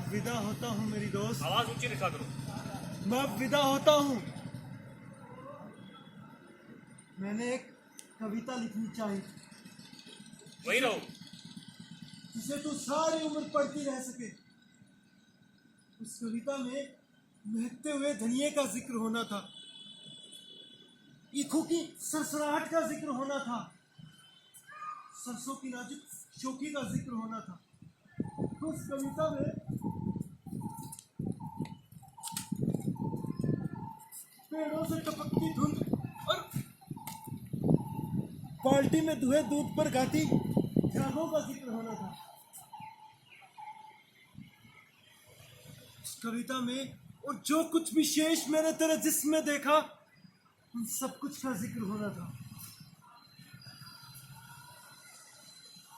विदा होता हूँ मेरी दोस्त। आवाज ऊंची रखा करो। मैं अब विदा होता हूँ। मैंने एक कविता लिखनी चाहिए वही रहो। जिसे तू सारी उम्र पढ़ती रह सके। उस कविता में महकते हुए धनिये का जिक्र होना था, ईखों की सरसराहट का जिक्र होना था, सरसों की नाजुक शोखी का जिक्र होना था। तो उस कविता में पेड़ों से टपकती धुंध और बाल्टी में दुहे दूध पर गाती झागों का जिक्र होना था। उस कविता में और जो कुछ भी शेष मैंने तेरे जिस्म में देखा, उन सब कुछ का जिक्र होना था।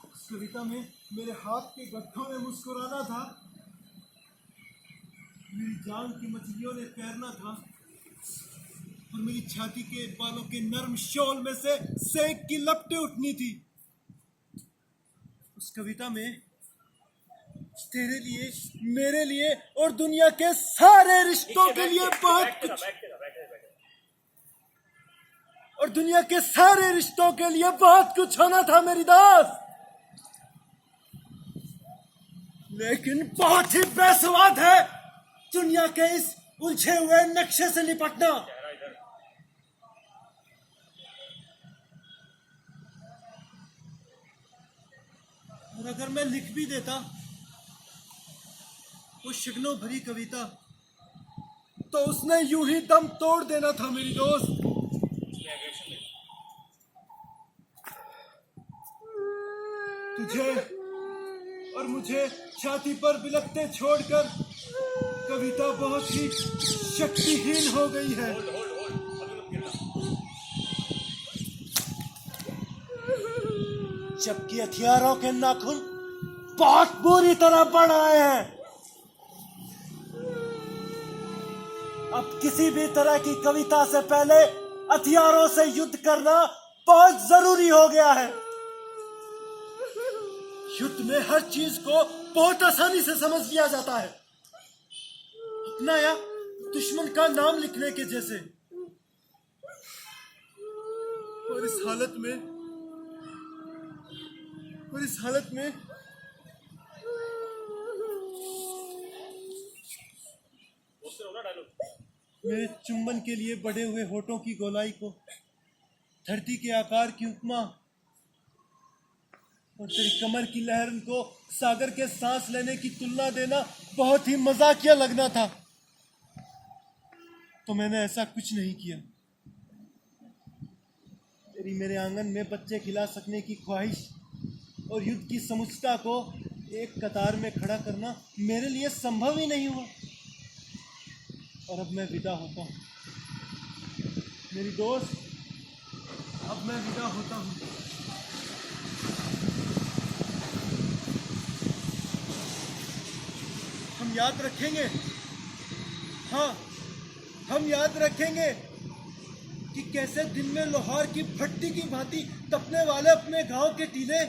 उस कविता में मेरे हाथ के गड्ढों में मुस्कुराना था, मेरी जान की मछलियों ने तैरना था और मेरी छाती के बालों के नरम शॉल में से सेक की लपटें उठनी थी। उस कविता में तेरे लिए, मेरे लिए और दुनिया के सारे रिश्तों के लिए बहुत कुछ, और दुनिया के सारे रिश्तों के लिए बहुत कुछ होना था मेरी दोस्त। लेकिन बहुत ही बेसवाद है दुनिया के इस उलझे हुए नक्शे से निपटना। और अगर मैं लिख भी देता वो शगनों भरी कविता, तो उसने यूं ही दम तोड़ देना था मेरी दोस्त। तुझे और मुझे छाती पर बिलखते छोड़कर कविता बहुत ही शक्तिहीन हो गई है। जबकि हथियारों के नाखून बहुत बुरी तरह बढ़ आए हैं। अब किसी भी तरह की कविता से पहले हथियारों से युद्ध करना बहुत जरूरी हो गया है। युद्ध में हर चीज को बहुत आसानी से समझ लिया जाता है, अपना या दुश्मन का नाम लिखने के जैसे। और इस हालत में मेरे चुंबन के लिए बढ़े हुए होठों की गोलाई को धरती के आकार की उपमा और तेरी कमर की लहर को सागर के सांस लेने की तुलना देना बहुत ही मजाकिया लगना था। तो मैंने ऐसा कुछ नहीं किया। तेरी मेरे आंगन में बच्चे खिला सकने की ख्वाहिश और युद्ध की समुचता को एक कतार में खड़ा करना मेरे लिए संभव ही नहीं हुआ। और अब मैं विदा होता हूँ मेरी दोस्त, अब मैं विदा होता हूँ। हम याद रखेंगे, हाँ हम याद रखेंगे कि कैसे दिन में लोहार की भट्टी की भांति तपने वाले अपने गांव के टीले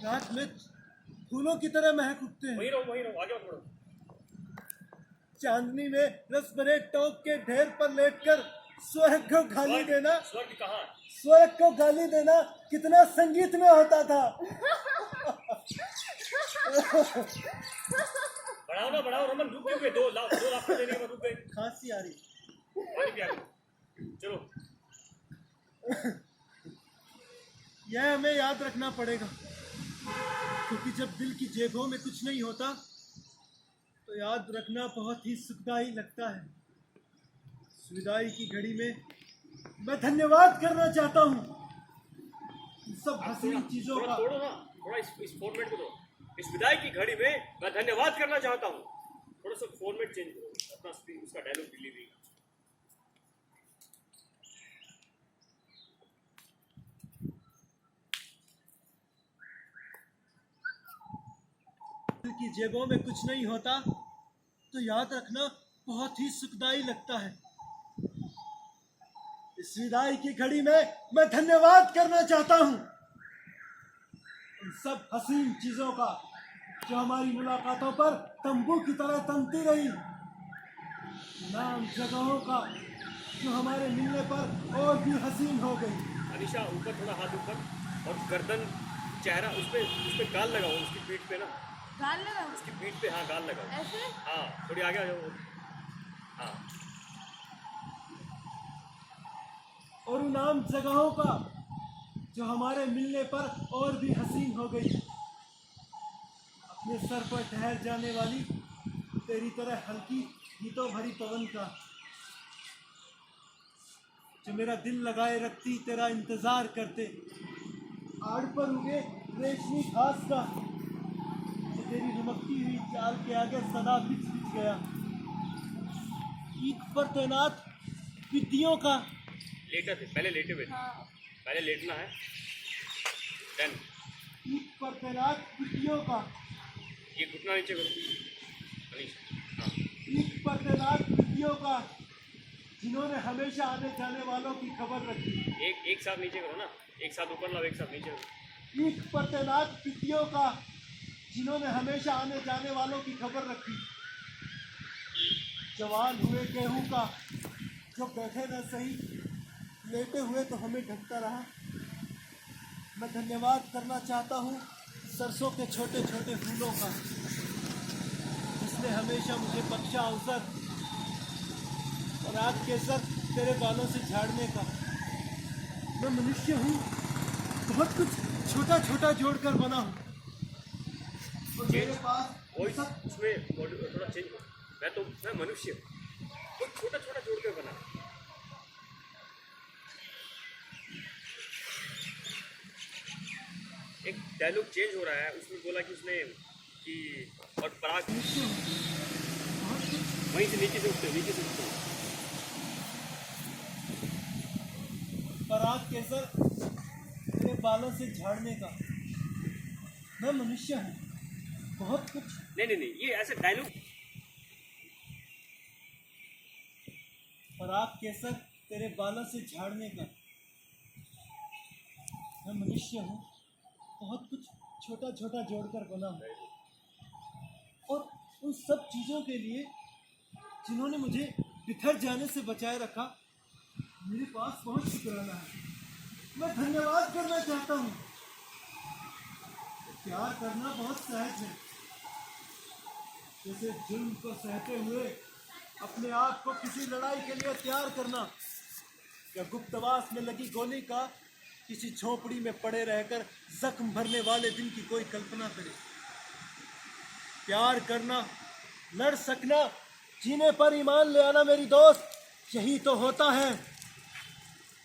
रात में फूलों की तरह महक उठते हैं। वही रहो, आगे बढ़ो। चांदनी में रस भरे टोक के ढेर पर लेटकर स्वर्ग को गाली देना, स्वर्ग कहाँ? स्वर्ग को गाली देना कितना संगीत में होता था। बढ़ाओ रमन, रुक क्यों गए? 2 लाख देने के बाद रुक गए। खांसी आ रही, पानी पिया करो। चलो। यह हमें याद रखना पड़ेगा, क्योंकि जब दिल की जेबों में कुछ नहीं होता तो याद रखना बहुत ही सुखदायी लगता है। विदाई की घड़ी में मैं धन्यवाद करना चाहता हूँ सब हसीन चीजों का। थोड़ा ना, थोड़ा इस फॉर्मेट को दो। इस विदाई की घड़ी में मैं धन्यवाद करना चाहता हूँ। थोड़ा सा फॉर्मेट चेंज करो अपना, उसका डायलॉग डिलीवरी। की जेबों में कुछ नहीं होता तो याद रखना बहुत ही सुखदायी लगता है। इस विदाई की घड़ी में मैं धन्यवाद करना चाहता हूं उन सब हसीन चीजों का जो हमारी मुलाकातों पर तंबू की तरह तनती रही, नाम जगहों का जो हमारे मिलने पर और भी हसीन हो गई। अनीशा ऊपर, थोड़ा हाथ ऊपर, और गर्दन, चेहरा, उस पे गाल लगाओ, उसकी पीठ पे ना, गाल लगा उसकी पीठ पे, हाँ गाल लगाओ। ऐसे। हाँ थोड़ी आगे आ जाओ। हाँ और उन आम जगहों का जो हमारे मिलने पर और भी हसीन हो गई। अपने सर पर ठहर जाने वाली तेरी तरह हल्की गीतों भरी पवन का, जो मेरा दिल लगाए रखती तेरा इंतजार करते। आड़ पर उगे रेशमी घास का, जो तेरी लुमकती हुई चाल के आगे सदा बिछ बिछ गया। ईख पर तैनात बिद्दियों का, लेटे थे, पहले लेटे हुए थे, हाँ। पहले लेटना है, देन ईख पर तैनात बिद्दियों का, ये घुटना नीचे करो अनीशा। हाँ ईख पर तैनात बिद्दियों का, जिन्होंने हमेशा आने जाने वालों की खबर रखी। एक साथ नीचे करो ना, एक साथ ऊपर लाओ, एक साथ नीचे करो। ईख पर तैनात बिद्दियों का, जिन्होंने हमेशा आने जाने वालों की खबर रखी। जवान हुए गेहूं का, जो बैठे न सही लेटे हुए तो हमें ढकता रहा। मैं धन्यवाद करना चाहता हूँ सरसों के छोटे छोटे फूलों का, जिसने हमेशा मुझे बख्शा अवसर और रात के सर तेरे बालों से झाड़ने का। मैं मनुष्य हूँ, बहुत कुछ छोटा छोटा जोड़कर बना हूँ, और मेरे पास वॉइस सब उसमें थोड़ा चेंज हो। मैं मनुष्य हूँ, वो छोटा छोटा जोड़ के बना। एक डायलॉग चेंज हो रहा है, उसमें बोला कि उसने कि और पराग मनुष्य हूँ, बहुत कुछ वहीं से नीचे से उठते हो, नीचे से उठते हो। पराग के सर तेरे बालों से झाड़ने का। मैं मनुष्य हूँ, बहुत कुछ नहीं, ये ऐसे डायलॉग। पराग के सर तेरे बालों से झाड़ने का। मैं मनुष्य हूँ, बहुत कुछ छोटा छोटा जोड़कर बना हूँ, और उन सब चीज़ों के लिए जिन्होंने मुझे बिखर जाने से बचाए रखा, मेरे पास बहुत शुक्राना है। मैं धन्यवाद करना चाहता हूँ। प्यार करना बहुत सहज है, जैसे जुल्म को सहते हुए अपने आप को किसी लड़ाई के लिए तैयार करना, या गुप्तवास में लगी गोली का किसी झोपड़ी में पड़े रहकर जख्म भरने वाले दिन की कोई कल्पना करे। प्यार करना, लड़ सकना, जीने पर ईमान ले आना मेरी दोस्त, यही तो होता है।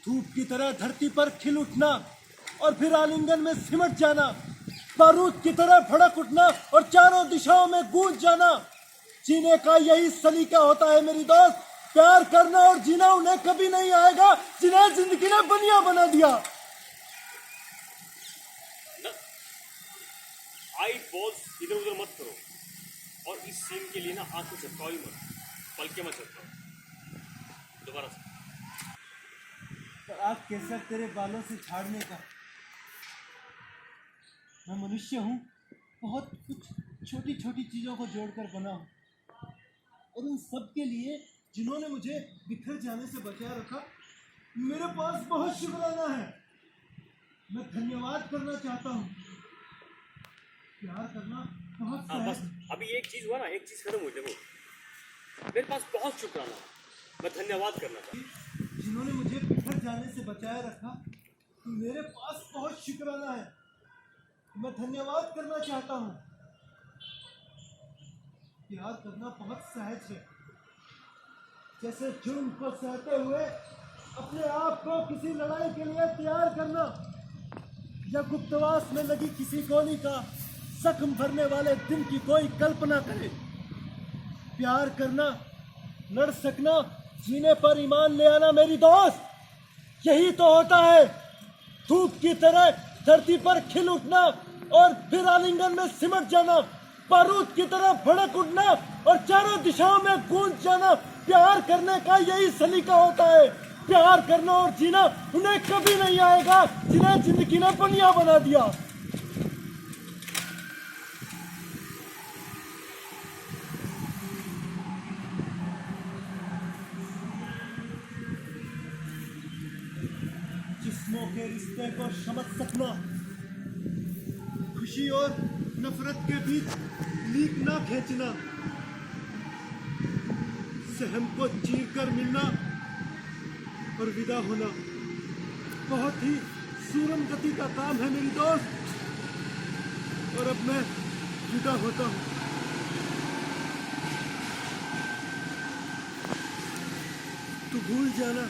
धूप की तरह धरती पर खिल उठना और फिर आलिंगन में सिमट जाना, बारूद की तरह भड़क उठना और चारों दिशाओं में गूंज जाना। जीने का यही सलीका होता है मेरी दोस्त। प्यार करना और जीना उन्हें कभी नहीं आएगा जिन्हें जिंदगी ने बनिया बना दिया। आई बॉल्स इधर उधर मत करो, और इस सीन के लिए ना आंखें झपकाओ ही मत, पलके मत झपकाओ। दोबारा से। पराग केसर तेरे बालों से झाड़ने का। मैं मनुष्य हूँ, बहुत कुछ छोटी छोटी चीज़ों को जोड़कर बना हूँ, और उन सब के लिए जिन्होंने मुझे बिखर जाने से बचाए रखा, मेरे पास बहुत शुक्राना है। मैं धन्यवाद करना चाहता हूँ। प्यार करना बहुत हाँ बस, सहज है। अभी एक चीज़ हुआ ना, एक चीज़ खत्म हुई। देखो मेरे पास बहुत शुक्राना है, मैं धन्यवाद करना चाहता जिन्होंने मुझे बिखर जाने से बचाए रखा, मेरे पास बहुत शुक्राना है। मैं धन्यवाद करना चाहता हूँ। प्यार करना बहुत सहज है, जैसे जुर्म को सहते हुए अपने आप को किसी लड़ाई के लिए तैयार करना, या गुप्तवास में लगी किसी गोली का जख्म भरने वाले दिन की कोई कल्पना करे। प्यार करना, लड़ सकना, जीने पर ईमान ले आना मेरी दोस्त, यही तो होता है। धूप की तरह धरती पर खिल उठना और फिर आलिंगन में सिमट जाना, बारूद की तरह भड़क उठना और चारों दिशाओं में गूंज जाना। प्यार करने का यही सलीका होता है। प्यार करना और जीना उन्हें कभी नहीं आएगा जिन्हें जिंदगी ने बनिया बना दिया। के रिश्ते को समझ सकना, खुशी और नफरत के बीच लीक ना खींचना, सहम को चीर कर मिलना और विदा होना बहुत ही सूरम गति का काम है मेरी दोस्त। और अब मैं विदा होता हूँ। तू भूल जाना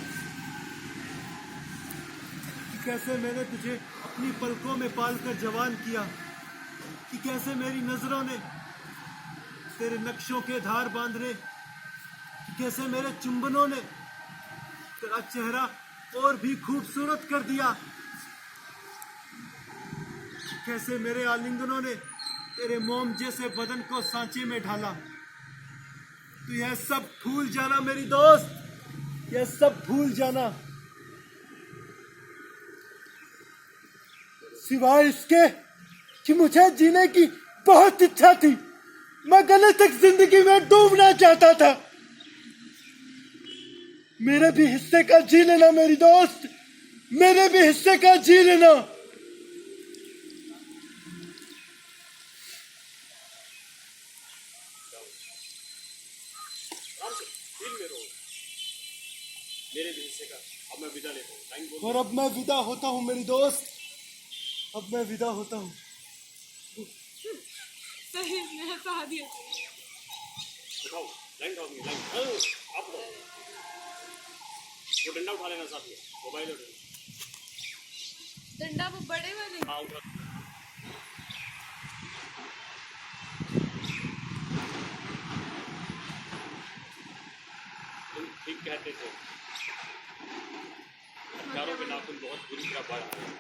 कि कैसे मैंने तुझे अपनी पलकों में पालकर जवान किया, कि कैसे मेरी नजरों ने तेरे नक्शों के धार बांधने, कि कैसे मेरे चुंबनों ने तेरा चेहरा और भी खूबसूरत कर दिया, कैसे मेरे आलिंगनों ने तेरे मोम जैसे बदन को सांचे में ढाला। तो यह सब भूल जाना मेरी दोस्त, यह सब भूल जाना। सिवाय इसके कि मुझे जीने की बहुत इच्छा थी, मैं गले तक जिंदगी में डूबना चाहता था। मेरे भी हिस्से का जी लेना मेरी दोस्त, मेरे भी हिस्से का जी लेना। मेरे भी हिस्से का अब मैं विदा लेता हूँ। लाइन बोलो। और अब मैं विदा होता हूँ मेरी दोस्त, अब मैं विदा होता हूँ। सही में हंसा दिया। उठाओ लाइन, उठाओ लाइन, आप उठाओ। वो डंडा उठा लेना साथ में, मोबाइल उठा। डंडा वो बड़े वाले। हाँ उठा। तुम ठीक कहते थे, हथियारों के नाखून बहुत बुरी तरह बढ़ रहे हैं।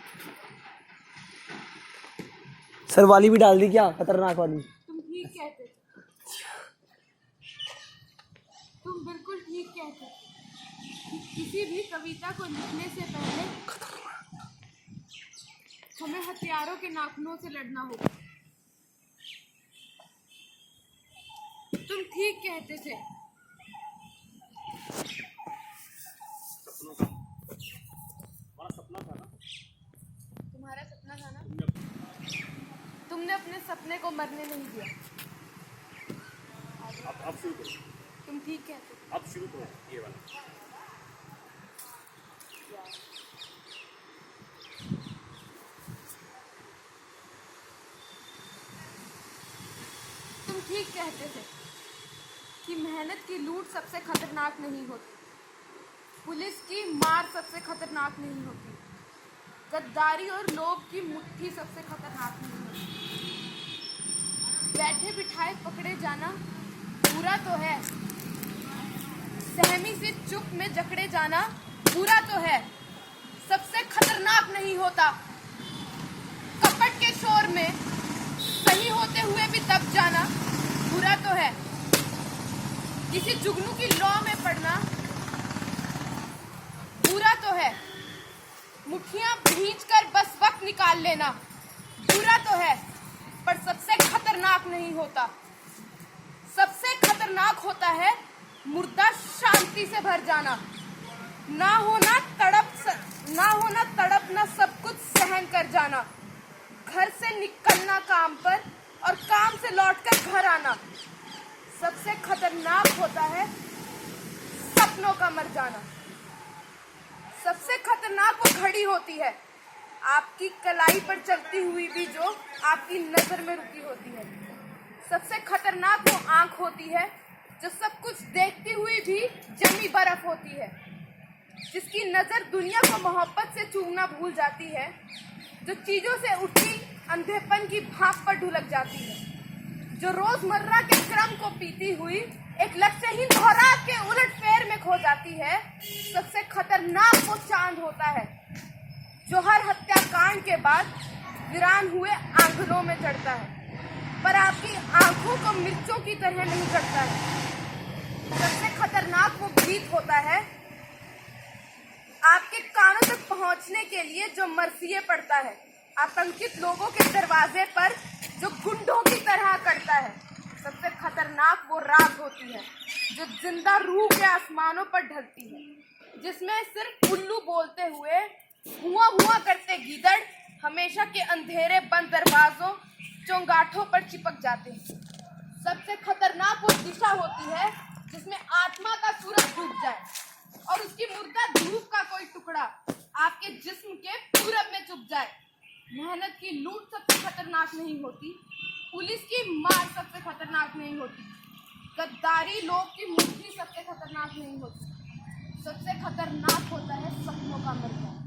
सर वाली भी डाल दी क्या, खतरनाक वाली? तुम ठीक कहते थे, तुम बिल्कुल ठीक कहते थे कि किसी भी कविता को लिखने से पहले हमें हथियारों के नाखूनों से लड़ना होगा। तुम ठीक कहते थे। सपनों का हमारा सपना था ना, तुम्हारा सपना था ना, तुमने तुमने अपने सपने को मरने नहीं दिया। अब शुरू करो, तुम ठीक कहते थे। अब शुरू करो ये वाला। तुम ठीक कहते थे कि मेहनत की लूट सबसे खतरनाक नहीं होती, पुलिस की मार सबसे खतरनाक नहीं होती, गद्दारी और लोभ की मुट्ठी सबसे खतरनाक नहीं होती। बैठे बिठाए पकड़े जाना बुरा तो है, सहमी से चुप में जकड़े जाना बुरा तो है, सबसे खतरनाक नहीं होता। कपट के शोर में सही होते हुए भी दब जाना बुरा तो है। किसी जुगनू की लौ में पड़ना बुरा तो है। मुट्ठियां भींच कर बस वक्त निकाल लेना बुरा तो है, पर सबसे खतरनाक नहीं होता। सबसे खतरनाक होता है मुर्दा शांति से भर जाना, ना होना तड़प ना सब कुछ सहन कर जाना, घर से निकलना काम पर और काम से लौटकर घर आना। सबसे खतरनाक होता है सपनों का मर जाना। सबसे खतरनाक वो घड़ी होती है आपकी कलाई पर चलती हुई भी जो आपकी नजर में रुकी होती है। सबसे खतरनाक वो आंख होती है जो सब कुछ देखती हुई भी जमी बर्फ होती है, जिसकी नजर दुनिया को मोहब्बत से चूमना भूल जाती है, जो चीजों से उठती अंधेपन की भाप पर ढुलक जाती है, जो रोजमर्रा के क्रम को पीती हुई एक लक्ष्यहीन दोहराव के उलटफेर में खो जाती है। सबसे खतरनाक वो चांद होता है जो हर हत्याकांड के बाद वीरान हुए आंगनों में चढ़ता है, पर आपकी आंखों को मिर्चों की तरह नहीं चढ़ता है। सबसे खतरनाक वो गीत होता है आपके कानों तक पहुंचने के लिए जो मरसिए पड़ता है, आतंकित लोगों के दरवाजे पर जो गुंडों की तरह करता है। सबसे खतरनाक वो रात होती है जो जिंदा रूह के आसमानों पर ढलती है, जिसमें सिर्फ उल्लू बोलते हुए हुआ करते गीदड़ हमेशा के अंधेरे बंद दरवाजों चौगाठों पर चिपक जाते हैं। सबसे खतरनाक वो दिशा होती है जिसमें आत्मा का सूरज डूब जाए और उसकी मुर्दा धूप का कोई टुकड़ा आपके जिस्म के पूरब में चुप जाए। मेहनत की लूट सबसे खतरनाक नहीं होती, पुलिस की मार सबसे खतरनाक नहीं होती, गद्दारी लोग की मुट्ठी सबसे खतरनाक नहीं होती। सबसे खतरनाक होता है सपनों का मर जाना।